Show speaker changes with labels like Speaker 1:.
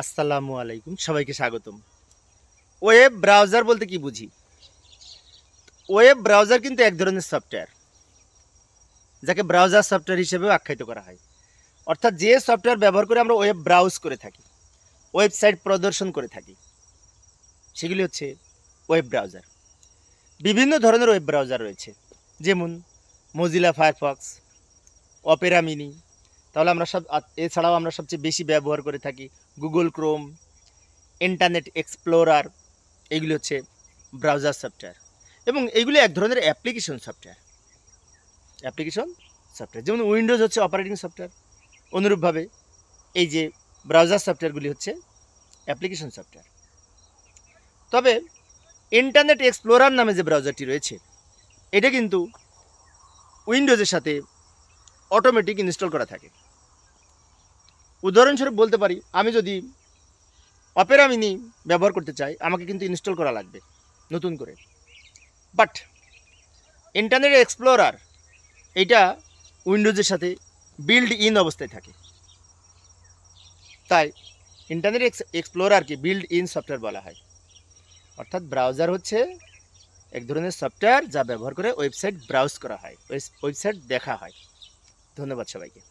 Speaker 1: আসসালামু আলাইকুম, সবাইকে স্বাগতম। ওয়েব ব্রাউজার বলতে কি বুঝি? ওয়েব ব্রাউজার কিন্তু এক ধরনের সফটওয়্যার, যাকে ব্রাউজার সফটওয়্যার হিসেবেও আখ্যায়িত করা হয়। অর্থাৎ যে সফটওয়্যার ব্যবহার করে আমরা ওয়েব ব্রাউজ করে থাকি, ওয়েবসাইট প্রদর্শন করে থাকি, সেগুলি হচ্ছে ওয়েব ব্রাউজার। বিভিন্ন ধরনের ওয়েব ব্রাউজার রয়েছে, যেমন মজিলা ফায়ারফক্স, অপেরা মিনি। তাহলে এছাড়াও আমরা সবচেয়ে বেশি ব্যবহার করে থাকি গুগল ক্রোম, ইন্টারনেট এক্সপ্লোরার। এগুলি হচ্ছে ব্রাউজার সফটওয়্যার, এবং এইগুলি এক ধরনের অ্যাপ্লিকেশন সফটওয়্যার, যেমন উইন্ডোজ হচ্ছে অপারেটিং সফটওয়্যার। অনুরূপভাবে এই যে ব্রাউজার সফটওয়্যারগুলি হচ্ছে অ্যাপ্লিকেশন সফটওয়্যার। তবে ইন্টারনেট এক্সপ্লোরার নামে যে ব্রাউজারটি রয়েছে, এটা কিন্তু উইন্ডোজের সাথে অটোমেটিক ইনস্টল করা থাকে। উদাহরণস্বরূপ বলতে পারি, আমি যদি অপেরা মিনি ব্যবহার করতে চাই, আমাকে কিন্তু ইনস্টল করা লাগবে নতুন করে। বাট ইন্টারনেট এক্সপ্লোরার এইটা উইন্ডোজের সাথে বিল্ড ইন অবস্থায় থাকে, তাই ইন্টারনেট এক্সপ্লোরারকে বিল্ড ইন সফটওয়্যার বলা হয়। অর্থাৎ ব্রাউজার হচ্ছে এক ধরনের সফটওয়্যার যা ব্যবহার করে ওয়েবসাইট ব্রাউজ করা হয়, ওয়েবসাইট দেখা হয়। ধন্যবাদ সবাইকে।